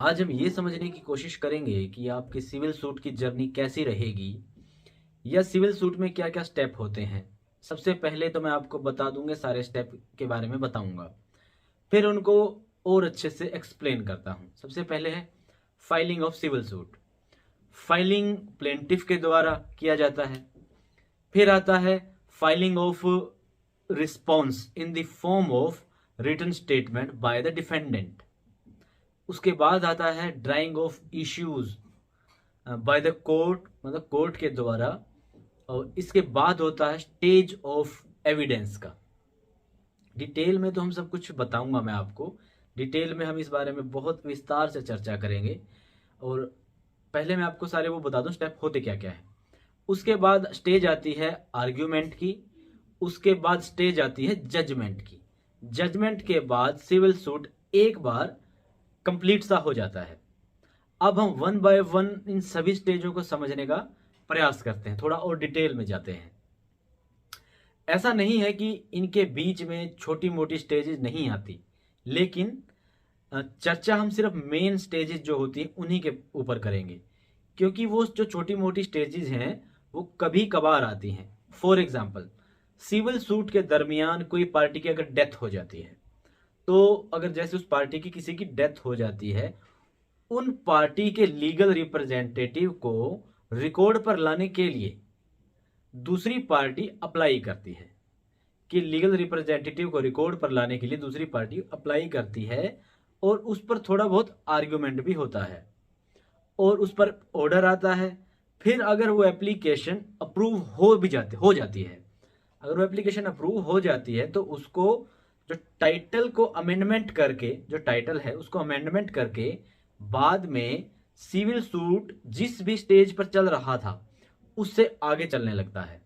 आज हम ये समझने की कोशिश करेंगे कि आपकी सिविल सूट की जर्नी कैसी रहेगी या सिविल सूट में क्या क्या स्टेप होते हैं। सबसे पहले तो मैं आपको बता दूंगा, सारे स्टेप के बारे में बताऊंगा, फिर उनको और अच्छे से एक्सप्लेन करता हूं। सबसे पहले है filing of civil suit. Filing plaintiff के द्वारा किया जाता है। फिर आता है filing of response in the form of written statement by the defendant. उसके बाद आता है drawing of issues by the court, मतलब कोर्ट के द्वारा। और इसके बाद होता है स्टेज ऑफ एविडेंस का। डिटेल में तो हम सब कुछ बताऊंगा मैं आपको, डिटेल में हम इस बारे में बहुत विस्तार से चर्चा करेंगे। और पहले मैं आपको सारे वो बता दूं स्टेप होते क्या क्या है। उसके बाद स्टेज आती है आर्ग्यूमेंट की। उसके बाद स्टेज आती है जजमेंट की। जजमेंट के बाद सिविल सूट एक बार कंप्लीट सा हो जाता है। अब हम वन बाय वन इन सभी स्टेजों को समझने का प्रयास करते हैं, थोड़ा और डिटेल में जाते हैं। ऐसा नहीं है कि इनके बीच में छोटी मोटी स्टेजेस नहीं आती, लेकिन चर्चा हम सिर्फ मेन स्टेजेस जो होती हैं उन्हीं के ऊपर करेंगे, क्योंकि वो जो छोटी मोटी स्टेजेस हैं वो कभी कभार आती हैं। फॉर एग्जाम्पल, सिविल सूट के दरमियान कोई पार्टी की अगर डेथ हो जाती है, तो अगर जैसे उस पार्टी की किसी की डेथ हो जाती है, उन पार्टी के लीगल रिप्रेजेंटेटिव को रिकॉर्ड पर लाने के लिए दूसरी पार्टी अप्लाई करती है। कि लीगल रिप्रेजेंटेटिव को रिकॉर्ड पर लाने के लिए दूसरी पार्टी अप्लाई करती है, और उस पर थोड़ा बहुत आर्ग्यूमेंट भी होता है और उस पर ऑर्डर आता है। फिर अगर वो एप्लीकेशन अप्रूव हो जाती है, अगर वो एप्लीकेशन अप्रूव हो जाती है, तो उसको जो टाइटल को अमेंडमेंट करके, जो टाइटल है उसको अमेंडमेंट करके बाद में सिविल सूट जिस भी स्टेज पर चल रहा था उससे आगे चलने लगता है।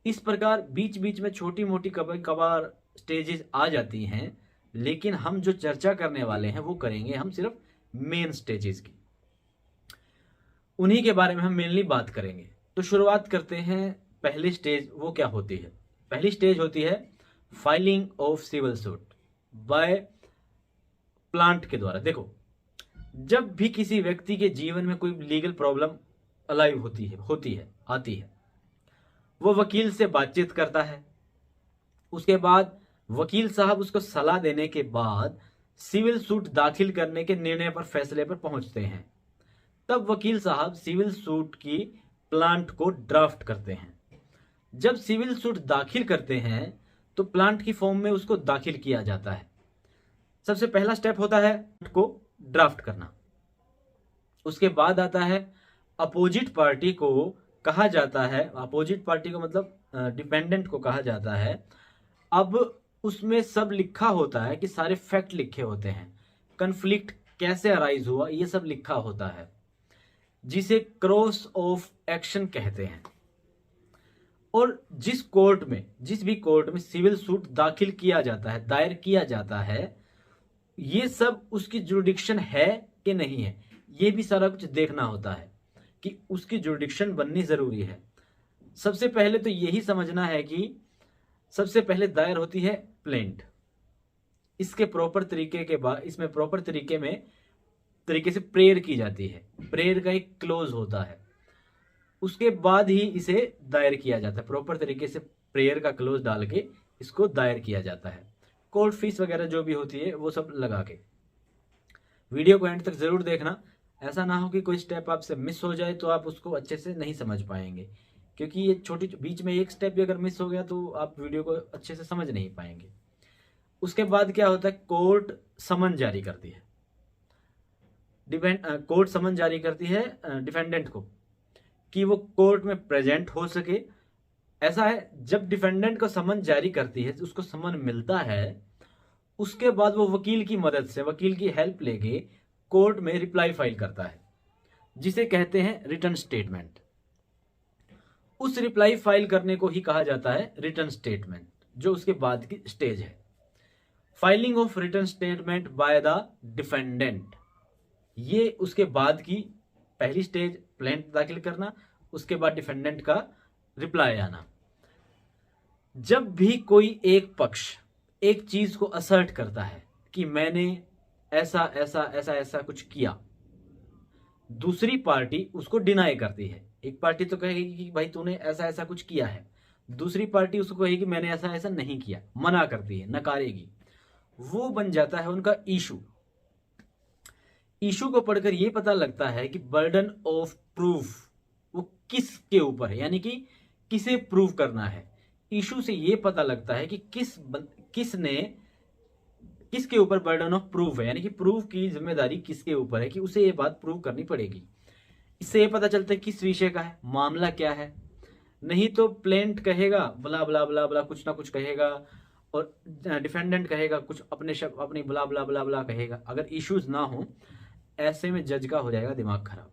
इस प्रकार बीच बीच में छोटी मोटी कभी कभार स्टेजेस आ जाती हैं, लेकिन हम जो चर्चा करने वाले हैं वो करेंगे हम सिर्फ मेन स्टेजेस की, उन्हीं के बारे में हम मेनली बात करेंगे। तो शुरुआत करते हैं। पहली स्टेज वो क्या होती है? पहली स्टेज होती है filing of civil suit by plant के द्वारा। देखो, जब भी किसी व्यक्ति के जीवन में कोई लीगल प्रॉब्लम अलाइव आती है, वो वकील से बातचीत करता है। उसके बाद वकील साहब उसको सलाह देने के बाद सिविल सूट दाखिल करने के निर्णय पर, फैसले पर पहुंचते हैं। तब वकील साहब सिविल सूट की प्लांट को ड्राफ्ट करते हैं। जब सिविल सूट दाखिल करते हैं तो प्लांट की फॉर्म में उसको दाखिल किया जाता है। सबसे पहला स्टेप होता है को ड्राफ्ट करना। उसके बाद आता है अपोजिट पार्टी को कहा जाता है, अपोजिट पार्टी को मतलब डिपेंडेंट को कहा जाता है। अब उसमें सब लिखा होता है कि सारे फैक्ट लिखे होते हैं, कन्फ्लिक्ट कैसे अराइज हुआ ये सब लिखा होता है, जिसे क्रॉस ऑफ एक्शन कहते हैं। और जिस भी कोर्ट में सिविल सूट दाखिल किया जाता है, दायर किया जाता है, ये सब उसकी जुरिडिक्शन है कि नहीं है, ये भी सारा कुछ देखना होता है कि उसकी जुरिडिक्शन बननी जरूरी है। सबसे पहले तो यही समझना है कि सबसे पहले दायर होती है प्लेंट। इसके प्रॉपर तरीके के बाद इसमें प्रॉपर तरीके से प्रेयर की जाती है। प्रेयर का एक क्लोज होता है, उसके बाद ही इसे दायर किया जाता है। प्रॉपर तरीके से प्रेयर का क्लोज डाल के इसको दायर किया जाता है। कोर्ट फीस वगैरह जो भी होती है वो सब लगा के। वीडियो को एंड तक जरूर देखना, ऐसा ना हो कि कोई स्टेप आपसे मिस हो जाए तो आप उसको अच्छे से नहीं समझ पाएंगे, क्योंकि ये छोटी बीच में एक स्टेप भी अगर मिस हो गया तो आप वीडियो को अच्छे से समझ नहीं पाएंगे। उसके बाद क्या होता है, कोर्ट समन जारी करती है। कोर्ट समन जारी करती है डिफेंडेंट को कि वो कोर्ट में प्रेजेंट हो सके। ऐसा है, जब डिफेंडेंट को समन जारी करती है, उसको समन मिलता है, उसके बाद वो वकील की मदद से, वकील की हेल्प लेके कोर्ट में रिप्लाई फाइल करता है, जिसे कहते हैं रिटर्न स्टेटमेंट। उस रिप्लाई फाइल करने को ही कहा जाता है रिटर्न स्टेटमेंट, जो उसके बाद की स्टेज है। Filing of return statement by the defendant, ये उसके बाद की पहली स्टेज, प्लेंट दाखिल करना, उसके बाद डिफेंडेंट का रिप्लाई आना। जब भी कोई एक पक्ष एक चीज को असर्ट करता है कि मैंने ऐसा ऐसा ऐसा ऐसा कुछ किया, दूसरी पार्टी उसको डिनाई करती है। एक पार्टी तो कहेगी कि भाई तूने ऐसा ऐसा कुछ किया है, दूसरी पार्टी उसको कहेगी मैंने ऐसा ऐसा नहीं किया, मना करती है, नकारेगी। वो बन जाता है उनका इशू। इशू को पढ़कर ये पता लगता है कि बर्डन ऑफ प्रूफ वो किसके ऊपर है, यानी कि किसे प्रूव करना है। इशू से ये पता लगता है कि किसके ऊपर बर्डन ऑफ प्रूफ है, यानी कि प्रूफ की जिम्मेदारी किसके ऊपर है कि उसे ये बात प्रूव करनी पड़ेगी। इससे ये पता चलता है किस विषय का है, मामला क्या है। नहीं तो प्लेंट कहेगा बला बला बला बला कुछ ना कुछ कहेगा, और डिफेंडेंट कहेगा कुछ अपने शब्द अपनी बला बला बला बला कहेगा। अगर इश्यूज ना हो, ऐसे में जज का हो जाएगा दिमाग खराब।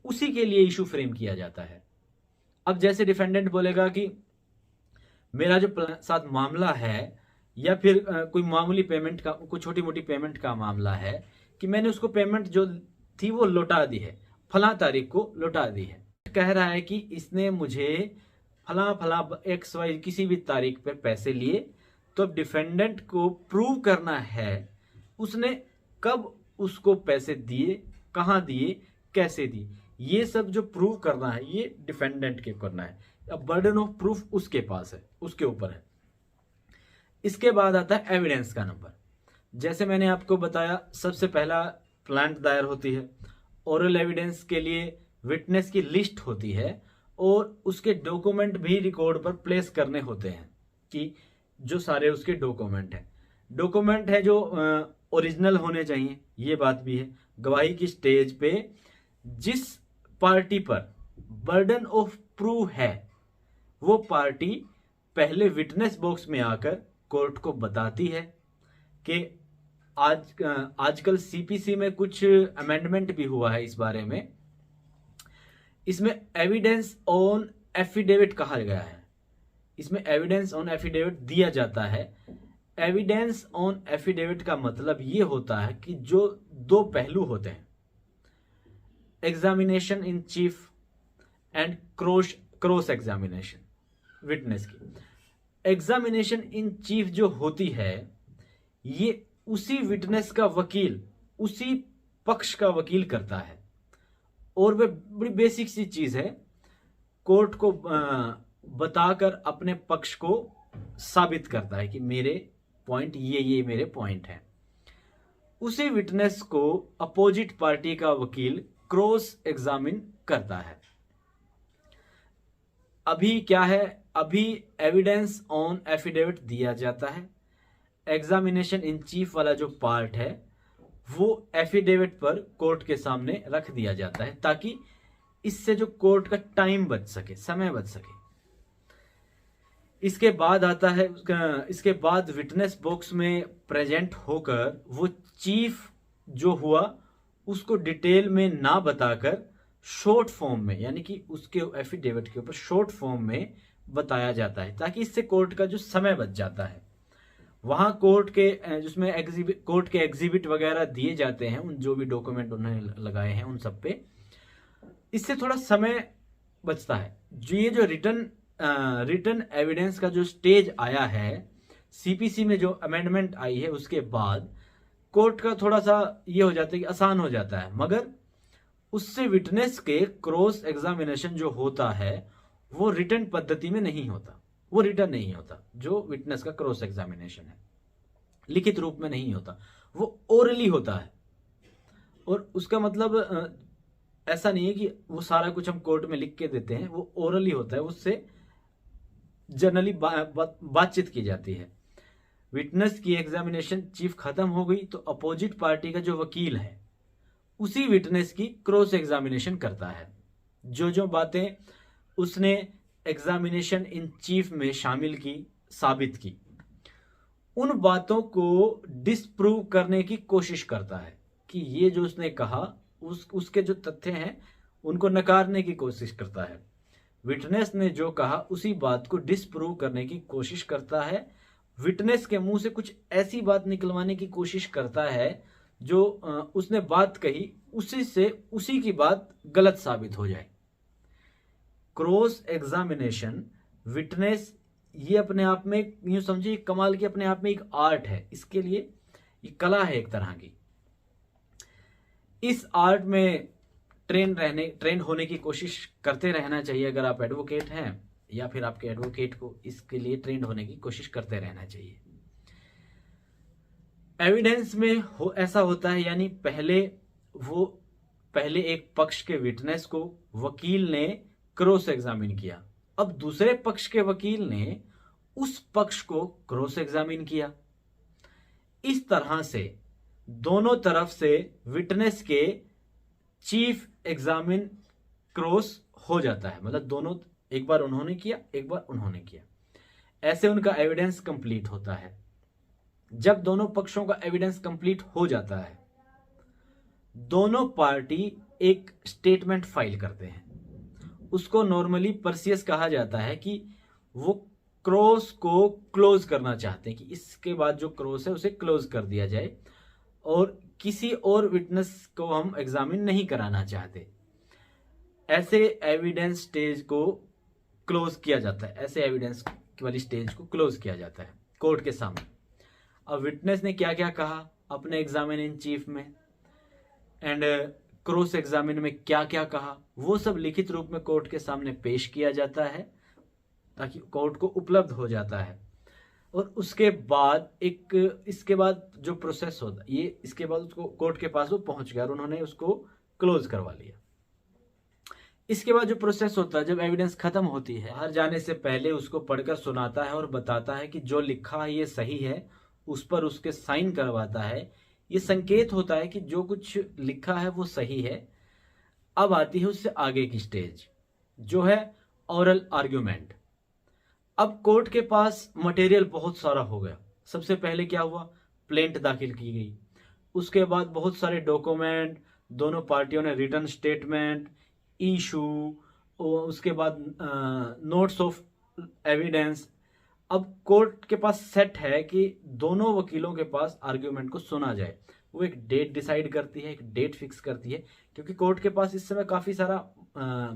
उसी के लिए इशू फ्रेम किया जाता है। अब जैसे डिफेंडेंट बोलेगा कि मेरा जो साथ मामला है, या फिर कोई मामूली पेमेंट का, कोई छोटी मोटी पेमेंट का मामला है कि मैंने उसको पेमेंट जो थी वो लौटा दी है, फला तारीख को लौटा दी है। कह रहा है कि इसने मुझे फला फला एक्स वाई किसी भी तारीख पर पैसे लिए, तो अब डिफेंडेंट को प्रूव करना है उसने कब उसको पैसे दिए, कहाँ दिए, कैसे दिए। ये सब जो प्रूव करना है ये डिफेंडेंट के करना है। अब बर्डन ऑफ प्रूफ उसके पास है, उसके ऊपर है। इसके बाद आता है एविडेंस का नंबर। जैसे मैंने आपको बताया, सबसे पहला प्लांट दायर होती है। ओरल एविडेंस के लिए विटनेस की लिस्ट होती है और उसके डॉक्यूमेंट भी रिकॉर्ड पर प्लेस करने होते हैं, कि जो सारे उसके डॉक्यूमेंट हैं। डॉक्यूमेंट है जो ओरिजिनल होने चाहिए, ये बात भी है। गवाही की स्टेज पे जिस पार्टी पर बर्डन ऑफ प्रूफ है, वो पार्टी पहले विटनेस बॉक्स में आकर कोर्ट को बताती है कि आजकल सीपीसी में कुछ अमेंडमेंट भी हुआ है इस बारे में। इसमें एविडेंस ऑन एफिडेविट कहा गया है। इसमें एविडेंस ऑन एफिडेविट दिया जाता है। एविडेंस ऑन एफिडेविट का मतलब ये होता है कि जो दो पहलू होते हैं, examination in cheap and cross examination witness की। एग्जामिनेशन इन चीफ जो होती है, ये उसी विटनेस का वकील, उसी पक्ष का वकील करता है, और वह बड़ी बेसिक सी चीज है, कोर्ट को बताकर अपने पक्ष को साबित करता है कि मेरे पॉइंट ये मेरे पॉइंट हैं। उसी विटनेस को अपोजिट पार्टी का वकील क्रॉस एग्जामिन करता है। अभी क्या है, अभी एविडेंस ऑन एफिडेविट दिया जाता है। एग्जामिनेशन इन चीफ वाला जो पार्ट है वो एफिडेविट पर कोर्ट के सामने रख दिया जाता है, ताकि इससे जो कोर्ट का टाइम बच सके, समय बच सके। इसके बाद आता है, इसके बाद विटनेस बॉक्स में प्रेजेंट होकर वो चीफ जो हुआ उसको डिटेल में ना बताकर शॉर्ट फॉर्म में, यानी कि उसके एफिडेविट के ऊपर शॉर्ट फॉर्म में बताया जाता है, ताकि इससे कोर्ट का जो समय बच जाता है। वहां कोर्ट के जिसमें कोर्ट के एग्जिबिट वगैरह दिए जाते हैं, उन जो भी डॉक्यूमेंट उन्होंने लगाए हैं उन सब पे, इससे थोड़ा समय बचता है। जो ये जो रिटन एविडेंस का जो स्टेज आया है, सीपीसी में जो अमेंडमेंट आई है, उसके बाद कोर्ट का थोड़ा सा ये हो जाता है कि आसान हो जाता है। मगर उससे विटनेस के क्रॉस एग्जामिनेशन जो होता है वो रिटन पद्धति में नहीं होता, वो रिटन नहीं होता। जो विटनेस का क्रॉस एग्जामिनेशन है लिखित रूप में नहीं होता, वो ओरली होता है। और उसका मतलब ऐसा नहीं है कि वो सारा कुछ हम कोर्ट में लिख के देते हैं, वो ओरली होता है। उससे जनरली बातचीत की जाती है। विटनेस की एग्जामिनेशन चीफ खत्म हो गई तो अपोजिट पार्टी का जो वकील है उसी विटनेस की क्रॉस एग्जामिनेशन करता है। जो जो बातें उसने एग्जामिनेशन इन चीफ में शामिल की, साबित की, उन बातों को डिस्प्रूव करने की कोशिश करता है कि ये जो उसने कहा उसके जो तथ्य हैं उनको नकारने की कोशिश करता है। विटनेस ने जो कहा उसी बात को डिस्प्रूव करने की कोशिश करता है। विटनेस के मुंह से कुछ ऐसी बात निकलवाने की कोशिश करता है जो उसने बात कही उसी की बात गलत साबित हो जाए। क्रॉस एग्जामिनेशन विटनेस, ये अपने आप में यूं समझिए कमाल की अपने आप में एक आर्ट है। इसके लिए ये कला है एक तरह की। इस आर्ट में ट्रेन होने की कोशिश करते रहना चाहिए। अगर आप एडवोकेट हैं या फिर आपके एडवोकेट को इसके लिए ट्रेन होने की कोशिश करते रहना चाहिए। एविडेंस में ऐसा होता है, यानी पहले एक पक्ष के विटनेस को वकील ने क्रॉस एग्जामिन किया, अब दूसरे पक्ष के वकील ने उस पक्ष को क्रॉस एग्जामिन किया। इस तरह से दोनों तरफ से विटनेस के चीफ एग्जामिन क्रॉस हो जाता है, मतलब दोनों, एक बार उन्होंने किया एक बार उन्होंने किया, ऐसे उनका एविडेंस कंप्लीट होता है। जब दोनों पक्षों का एविडेंस कंप्लीट हो जाता है, दोनों पार्टी एक स्टेटमेंट फाइल करते हैं। उसको नॉर्मली परसियस कहा जाता है कि वो क्रॉस को क्लोज करना चाहते हैं कि इसके बाद जो क्रॉस है उसे क्लोज कर दिया जाए और किसी और विटनेस को हम एग्जामिन नहीं कराना चाहते। ऐसे एविडेंस स्टेज को क्लोज किया जाता है, ऐसे एविडेंस वाली स्टेज को क्लोज किया जाता है कोर्ट के सामने। अब विटनेस ने क्या क्या कहा अपने एग्जामिन इन चीफ में एंड क्रॉस एग्जामिन में क्या क्या कहा, वो सब लिखित रूप में कोर्ट के सामने पेश किया जाता है ताकि कोर्ट को उपलब्ध हो जाता है। और उसके बाद इसके बाद जो प्रोसेस होता है, ये इसके बाद उसको कोर्ट के पास वो पहुंच गया और उन्होंने उसको क्लोज करवा लिया। इसके बाद जो प्रोसेस होता है, जब एविडेंस खत्म होती है, बाहर जाने से पहले उसको पढ़कर सुनाता है और बताता है कि जो लिखा है ये सही है, उस पर उसके साइन करवाता है। ये संकेत होता है कि जो कुछ लिखा है वो सही है। अब आती है उससे आगे की स्टेज जो है ओरल आर्ग्यूमेंट। अब कोर्ट के पास मटेरियल बहुत सारा हो गया। सबसे पहले क्या हुआ, प्लेंट दाखिल की गई, उसके बाद बहुत सारे डॉक्यूमेंट, दोनों पार्टियों ने रिटन स्टेटमेंट, इशू, उसके बाद नोट्स ऑफ एविडेंस। अब कोर्ट के पास सेट है कि दोनों वकीलों के पास आर्ग्यूमेंट को सुना जाए। वो एक डेट डिसाइड करती है, एक डेट फिक्स करती है, क्योंकि कोर्ट के पास इस समय काफ़ी सारा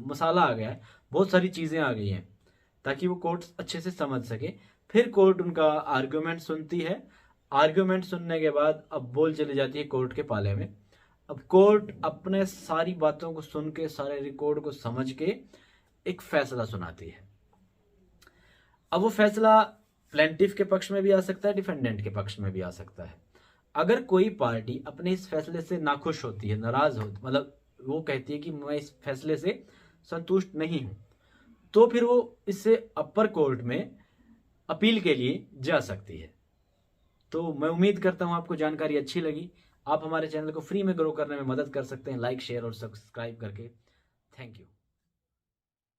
मसाला आ गया है, बहुत सारी चीज़ें आ गई हैं, ताकि वो कोर्ट अच्छे से समझ सके। फिर कोर्ट उनका आर्ग्यूमेंट सुनती है। आर्ग्यूमेंट सुनने के बाद अब बोल चली जाती है कोर्ट के पाले में। अब कोर्ट अपने सारी बातों को सुन के, सारे रिकॉर्ड को समझ के एक फैसला सुनाती है। अब वो फैसला प्लेंटिफ के पक्ष में भी आ सकता है, डिफेंडेंट के पक्ष में भी आ सकता है। अगर कोई पार्टी अपने इस फैसले से नाखुश होती है, नाराज होती, मतलब वो कहती है कि मैं इस फैसले से संतुष्ट नहीं हूं, तो फिर वो इससे अपर कोर्ट में अपील के लिए जा सकती है। तो मैं उम्मीद करता हूं आपको जानकारी अच्छी लगी। आप हमारे चैनल को फ्री में ग्रो करने में मदद कर सकते हैं लाइक, शेयर और सब्सक्राइब करके। Thank you.